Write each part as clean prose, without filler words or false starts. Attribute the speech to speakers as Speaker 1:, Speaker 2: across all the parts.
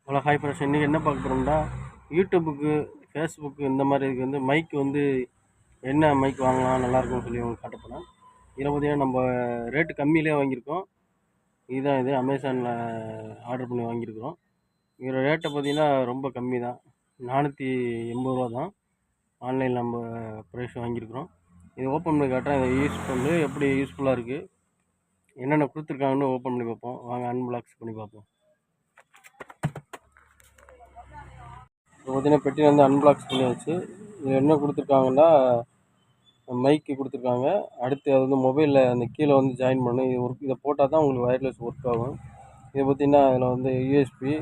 Speaker 1: Hello hi friends, இன்றைக்கி என்ன பார்க்க போகிறோம்னா யூடியூபுக்கு, ஃபேஸ்புக்கு இந்த மாதிரி இதுக்கு வந்து மைக் வந்து என்ன மைக் வாங்கலாம் நல்லாயிருக்கும்னு சொல்லி உங்களுக்கு காட்ட போகிறேன். இதில் பார்த்தீங்கன்னா நம்ம ரேட்டு கம்மியிலே வாங்கியிருக்கோம். இதுதான் இது அமேசானில் ஆர்டர் பண்ணி வாங்கியிருக்கிறோம். இதோட ரேட்டை பார்த்தீங்கன்னா ரொம்ப கம்மி தான், 480 தான் ஆன்லைனில் நம்ம ப்ரைஸ் வாங்கியிருக்கிறோம். இதை ஓப்பன் பண்ணி காட்டுறேன். இதை யூஸ் பண்ணி எப்படி யூஸ்ஃபுல்லாக இருக்குது, என்னென்ன கொடுத்துருக்காங்கன்னு ஓப்பன் பண்ணி பார்ப்போம். வாங்க அன்பாக்ஸ் பண்ணி பார்ப்போம். இப்போ பார்த்தீங்கன்னா பெட்டி வந்து அன்பாக்ஸ் பண்ணியாச்சு. இதில் என்ன கொடுத்துருக்காங்கன்னா மைக்கு கொடுத்துருக்காங்க. அடுத்து அது வந்து மொபைலில் அந்த கீழே வந்து ஜாயின் பண்ணணும். இதை போட்டால் தான் உங்களுக்கு ஒயர்லெஸ் ஒர்க் ஆகும். இதை பார்த்தீங்கன்னா அதில் வந்து யூஎஸ்பி,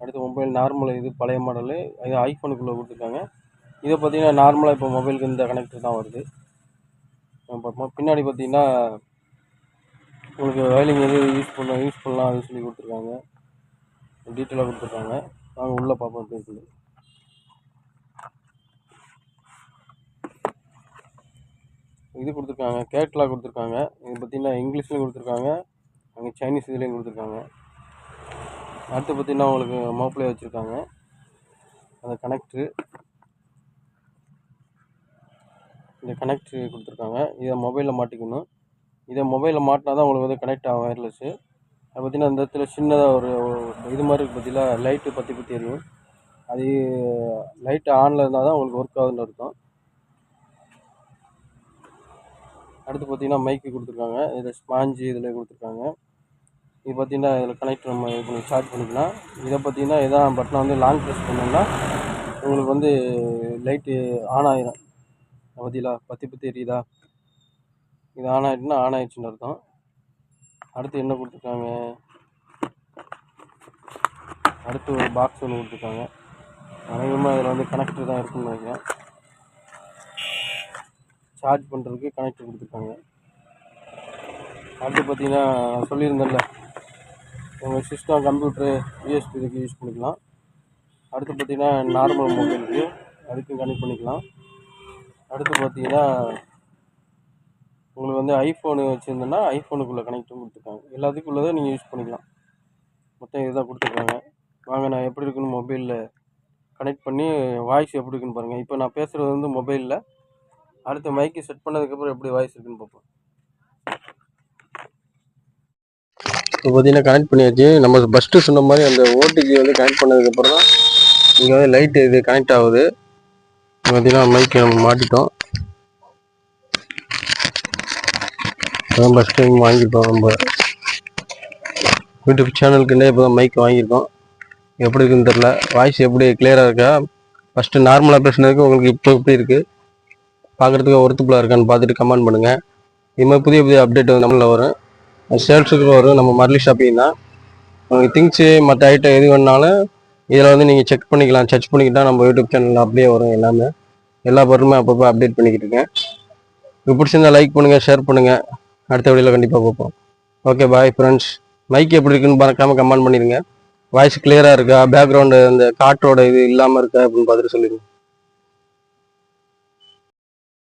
Speaker 1: அடுத்து மொபைல் நார்மல், இது பழைய மாடலு, இது ஐஃபோனுக்குள்ளே கொடுத்துருக்காங்க. இதை பார்த்தீங்கன்னா நார்மலாக இப்போ மொபைலுக்கு இந்த கனெக்டர் தான் வருது. பார்ப்போம். பின்னாடி பார்த்தீங்கன்னா உங்களுக்கு வயலிங் எது யூஸ் பண்ணலாம் அப்படின்னு சொல்லி கொடுத்துருக்காங்க, டீட்டெயிலாக கொடுத்துருக்காங்க. நாங்கள் உள்ளே பார்ப்போம் எப்படி இருக்குது. இது கொடுத்துருக்காங்க, கேட்லாக் கொடுத்துருக்காங்க. இது பார்த்திங்கன்னா இங்கிலீஷ்லேயும் கொடுத்துருக்காங்க, அங்கே சைனீஸ் இதுலேயும் கொடுத்துருக்காங்க. அடுத்து பார்த்திங்கன்னா உங்களுக்கு மோப்ளே வச்சுருக்காங்க, அந்த கனெக்ட்ரு, இந்த கனெக்ட்ரு கொடுத்துருக்காங்க. இதை மொபைலில் மாட்டிக்கணும். இதை மொபைலில் மாட்டினா தான் உங்களுக்கு வந்து கனெக்ட் ஆகும் ஒயர்லெஸ்ஸு. அது பார்த்திங்கன்னா இந்த இடத்துல சின்னதாக ஒரு இது மாதிரி இருக்குது பார்த்தீங்களா, லைட்டு பற்றி எரியும். அது லைட்டு ஆனில் இருந்தால் தான் உங்களுக்கு ஒர்க் ஆகுதுன்னு அர்த்தம். அடுத்து பார்த்திங்கன்னா மைக்கு கொடுத்துருக்காங்க, இதில் ஸ்பாஞ்சு இதில் கொடுத்துருக்காங்க. இது பார்த்திங்கன்னா இதில் கனெக்ட் நம்ம இது பண்ணி சார்ஜ் பண்ணிக்கலாம். இதை பார்த்திங்கன்னா இதான் பட்டனை வந்து லாங் ப்ரெஸ் பண்ணோம்னா உங்களுக்கு வந்து லைட்டு ஆன் ஆகிடும். பார்த்தீங்களா, பற்றி எரியுதா, இது ஆன் ஆகிடுச்சுன்னா ஆன் ஆகிடுச்சுன்னு அர்த்தம். அடுத்து என்ன கொடுத்துருக்காங்க, அடுத்து ஒரு பாக்ஸ் ஒன்று கொடுத்துருக்காங்க. அநேகமாக இதில் வந்து கனெக்டர் தான் இருக்குன்னு நினைக்கிறேன். சார்ஜ் பண்ணுறதுக்கு கனெக்டர் கொடுத்துருக்காங்க. அடுத்து பார்த்திங்கன்னா சொல்லியிருந்தேன்ல, உங்கள் சிஸ்டம், கம்ப்யூட்ரு, யூஎஸ்பி இதுக்கு யூஸ் பண்ணிக்கலாம். அடுத்து பார்த்திங்கன்னா நார்மல் மொபைலுக்கு அதுக்கும் கனெக்ட் பண்ணிக்கலாம். அடுத்து பார்த்திங்கன்னா உங்களுக்கு வந்து ஐஃபோனு வச்சுருந்தோன்னா ஐஃபோனுக்குள்ளே கனெக்டும் கொடுத்துருக்காங்க. எல்லாத்துக்கும் உள்ளதை நீங்கள் யூஸ் பண்ணிக்கலாம். மொத்தம் இதுதான் கொடுத்துருக்காங்க. வாங்க நான் எப்படி இருக்குன்னு மொபைலில் கனெக்ட் பண்ணி வாய்ஸ் எப்படி இருக்குன்னு பாருங்கள். இப்போ நான் பேசுகிறது வந்து மொபைலில், அடுத்து மைக்கு செட் பண்ணதுக்கப்புறம் எப்படி வாய்ஸ் இருக்குன்னு பார்ப்போம். இப்போ பார்த்தீங்கன்னா கனெக்ட் பண்ணியாச்சு. நம்ம ஃபஸ்ட்டு சொன்ன மாதிரி அந்த ஓடிஜி வந்து கனெக்ட் பண்ணதுக்கப்புறம் தான் இங்கே வந்து லைட்டு இது கனெக்ட் ஆகுது. பார்த்தீங்கன்னா மைக்கு நம்ம மாட்டிட்டோம். அதான் ஃபஸ்ட் டைம் வாங்கிட்டோம் நம்ம யூடியூப் சேனலுக்குன்னே. இப்போ தான் மைக் வாங்கியிருக்கோம். எப்படி இருக்குன்னு தெரில, வாய்ஸ் எப்படி கிளியராக இருக்கா. ஃபஸ்ட்டு நார்மலாக பேசுனதுக்கு உங்களுக்கு இப்போ எப்படி இருக்குது, பார்க்குறதுக்கு ஒர்த்துபுளாக இருக்கான்னு பார்த்துட்டு கமெண்ட் பண்ணுங்கள். இது மாதிரி புதிய புதிய அப்டேட் வந்து நம்மளில் வரும், சேல்ஸுக்கு வரும். நம்ம மர்லி ஷாப்பிங் தான். உங்களுக்கு திங்ஸு மற்ற ஐட்டம் எது வேணாலும் இதில் வந்து நீங்கள் செக் பண்ணிக்கலாம். சர்ச் பண்ணிக்கிட்டால் நம்ம யூடியூப் சேனலில் அப்படியே வரும். எல்லா பொருளுமே அப்பப்போ அப்டேட் பண்ணிக்கிட்டு இருக்கேன். இது பிடிச்சிருந்தா லைக் பண்ணுங்கள், ஷேர் பண்ணுங்கள். அடுத்த வீடியோவில் கண்டிப்பாக பார்ப்போம். Okay, bye friends. மைக் எப்படி இருக்குன்னு மறக்காமல் கமெண்ட் பண்ணிடுங்க. வாய்ஸ் கிளியராக இருக்கா, பேக்ரவுண்டு அந்த காற்றோட இது இல்லாமல் இருக்கா அப்படின்னு பார்த்துட்டு சொல்லிடுங்க.